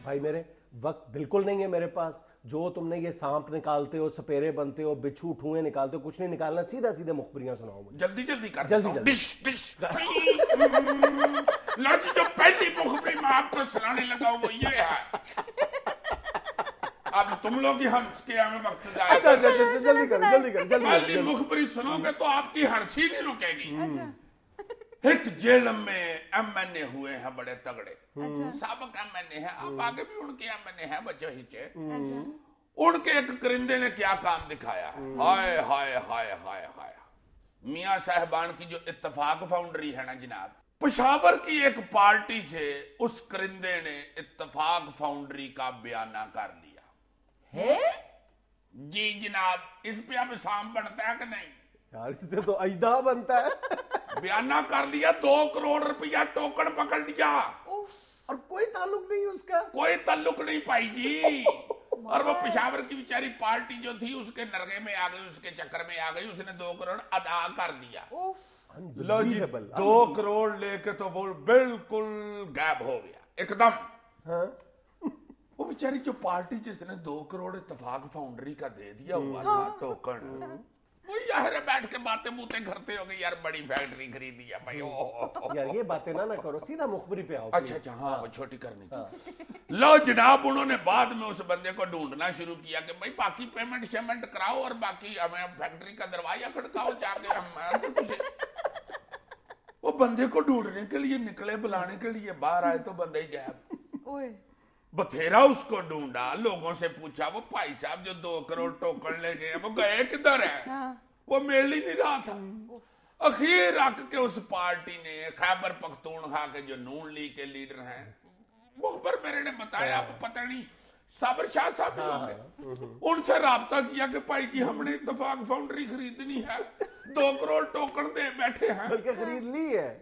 بھائی میرے وقت بالکل نہیں ہے میرے پاس. جو تم نے یہ سانپ نکالتے ہو, سپیرے بنتے ہو, بچھو ٹھوئے نکالتے ہو, کچھ نہیں نکالنا, سیدھا سیدھے مخبریاں سناؤ مجھے. جلدی جلدی کر جلدی جلدی. لو جی جو پہلی مخبری میں آپ کو سنانے لگا وہ یہ ہے. اب تم لوگ ہی ہنس کے ہمیں وقت ضائع. جلدی کرو جلدی کرو. پہلی مخبری سنو گے تو آپ کی ہنسی نہیں رکے گی. ایک جیل میں ایم این اے ہوئے ہیں بڑے تگڑے, سابق ایم این اے ہیں, آپ آگے بھی ان کے ایم این اے ہیں بچے ہچے. ان کے ایک کرندے نے کیا کام دکھایا, ہائے ہائے ہائے ہائے ہائے. میاں صاحبان کی جو اتفاق فاؤنڈری ہے نا جناب, پشاور کی ایک پارٹی سے اس کرندے نے اتفاق فاؤنڈری کا بیانہ کر لیا. جی جناب, اس پہ اب سام بنتا ہے کہ نہیں؟ یار اس سے تو اجدہ بنتا ہے. بیانہ کر لیا, 2 کروڑ روپیہ ٹوکن پکڑ لیا, اور کوئی تعلق نہیں اس کا. کوئی تعلق نہیں پائی جی. اور وہ پشاور کی بیچاری پارٹی جو تھی اس کے نرغے میں آ گئی, اس کے چکر میں آ گئی, اس نے 2 کروڑ ادا کر دیا. لو جی 2 کروڑ لے کے تو وہ بالکل غائب ہو گیا ایک دم. وہ بیچاری جو پارٹی جس نے 2 کروڑ اتفاق فاؤنڈری کا دے دیا ہوا تھا ٹوکن, وہ یار بیٹھ کے باتیں بوتیں کرتے ہو گے, یار بڑی فیکٹری خریدی ہے بھائی. یار یہ باتیں نہ کرو, سیدھا مخبری پہ آؤ. اچھا اچھا, ہاں وہ چھوٹی کرنی تھی. لو جناب, انہوں نے بعد میں اس بندے کو ڈھونڈنا شروع کیا کہ بھائی باقی پیمنٹ شیمنٹ کراؤ اور باقی ہمیں فیکٹری کا دروازہ کھڑکاؤ جا کے ہم. وہ بندے کو ڈھونڈنے کے لیے نکلے, بلانے کے لیے باہر آئے تو بندے ہی غائب. بتھیرا اس کو ڈھونڈا, لوگوں سے پوچھا, وہ بھائی صاحب جو 2 کروڑ ٹوکن لے گئے وہ گئے کدھر ہیں؟ وہ مل ہی نہیں رہا تھا. اخیر رکھ کے اس پارٹی نے خیبر پختونخوا کے جو نون لیگ کے لیڈر ہیں, مخبر میرے نے بتایا, آپ پتہ نہیں صابر شاہ صاحب بھی ہوں گے, ان سے رابطہ کیا کہ بھائی جی ہم نے اتفاق فاؤنڈری خریدنی ہے, 2 کروڑ ٹوکن دے بیٹھے ہیں. بلکہ خرید لی ہے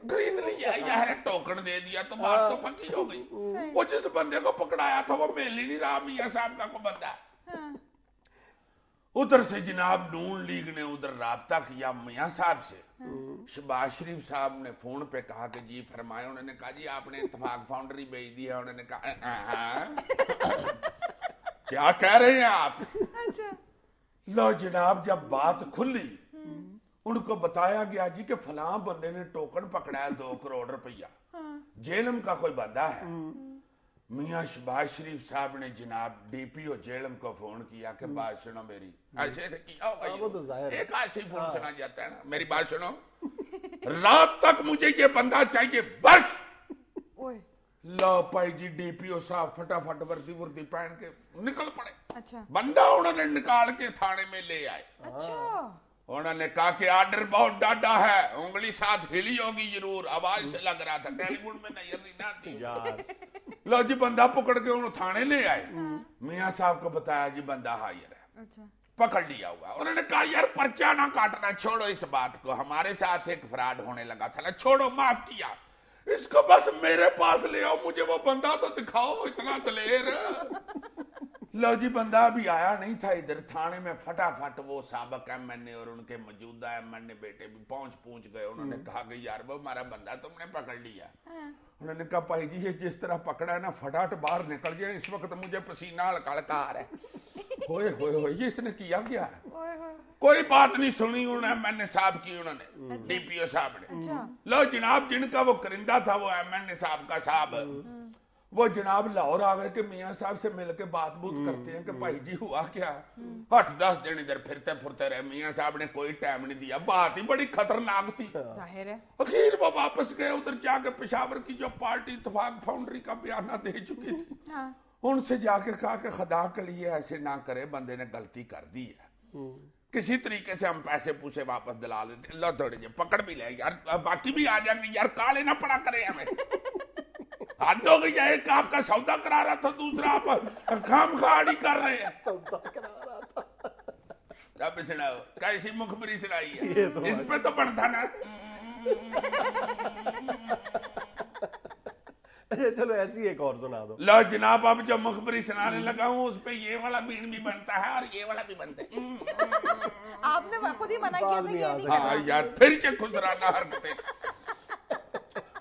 یار, ٹوکن دے دیا تو بات تو پکی ہو گئی. وہ جس بندے کو پکڑایا تھا وہ مل ہی نہیں رہا, میاں صاحب کا کو بندہ. ادھر سے جناب نون لیگ نے ادھر رابطہ کیا میاں صاحب سے. شہباز شریف صاحب نے فون پہ کہا کہ جی فرمائے. انہوں نے کہا جی آپ نے اتفاق فاؤنڈری بھیج دی ہے. انہوں نے کہا کیا کہہ رہے ہیں آپ؟ لو جناب, جب بات کھلی ان کو بتایا گیا جی کہ فلاں بندے نے ٹوکن پکڑایا 2 کروڑ روپیہ, جیلم کا کوئی بندہ ہے. میاں شہباز شریف صاحب نے جناب ڈی پی او جیلم کو فون کیا کہ بات سنو میری. ایسے کیا ہوگا, ایک ایسے ہی فون سنا جاتا ہے نا, میری بات سنو, رات تک مجھے یہ بندہ چاہیے بس. لو پائی جی ڈی پی او صاحب فٹافٹ وردی پہن کے نکل پڑے. بندہ انہوں نے نکال کے تھانے میں لے آئے. انہوں نے کہا کہ آرڈر بہت ڈاڈا ہے, انگلی ساتھ ہلی ہوگی ضرور, آواز سے لگ رہا تھا, ٹیلی فون میں نظر نہیں نہ تھی. لو جی بندہ پکڑ کے انہوں تھانے لے آئے. میاں صاحب کو بتایا جی بندہ حاضر ہے, پکڑ لیا ہوا. انہوں نے کہا یار پرچہ نہ کاٹنا, چھوڑو اس بات کو, ہمارے ساتھ ایک فراڈ ہونے لگا تھا نا, چھوڑو معاف کیا, اس کو بس میرے پاس لے آؤ, مجھے وہ بندہ تو دکھاؤ, اتنا دلیر. لو جی بندہ ابھی آیا نہیں تھا ادھر تھانے میں, فٹافٹ وہ سابق ایم این اے اور ان کے موجودہ ایم این اے بیٹے بھی پہنچ گئے. انہوں نے کہا کہ یار وہ ہمارا بندہ تم نے پکڑ لیا. انہوں نے کہا بھائی جی یہ جس طرح پکڑا ہے نا, فٹاٹ باہر نکل جائے, اس وقت مجھے پسینہ ہلکا آ رہا ہے. ہوئے ہوئے ہوئے, یہ اس نے کیا کیا ہے؟ کوئی بات نہیں سنی انہوں نے ایم این اے صاحب کی, انہوں نے ڈی پی او صاحب نے. لو جناب جن کا وہ کرندہ تھا وہ ایم این اے صاحب کا صاحب, وہ جناب لاہور آ گئے کہ میاں صاحب سے مل کے بات بوت کرتے ہیں کہ بھائی جی ہوا کیا. 8-10 دن ادھر پھرتے پھرتے رہے, میاں صاحب نے کوئی ٹائم نہیں دیا, بات ہی بڑی خطرناک تھی. اخیر وہ واپس گئے, ادھر جا کے پشاور کی جو پارٹی اتفاق فاؤنڈری کا بیانہ دے چکی تھی, ان سے جا کے کہا کہ خدا کے لیے ایسے نہ کرے, بندے نے غلطی کر دی ہے, کسی طریقے سے ہم پیسے پوسے واپس دلا دیتے. اللہ تھوڑے جی پکڑ بھی لے یار, باقی بھی آ جائیں گے یار, کالے نہ پڑا کرے ہمیں. حد ہو گئی ہے, ایک آپ کا سودا کرا رہا تھا, دوسرا آپ خام خاڑی کر رہے ہیں. سودا کرا رہا تھا. اب سناؤ کیسی مخبری سنائی ہے, اس پہ تو بنتا نا. چلو ایسی ایک اور سنا دو. لو جناب اب جو مخبری سنانے لگا ہوں اس پہ یہ والا بین بھی بنتا ہے اور یہ والا بھی بنتا ہے. آپ نے خود ہی منع کیا تھا کہ ہاں یار پھر کے خسرانہ حرکتیں.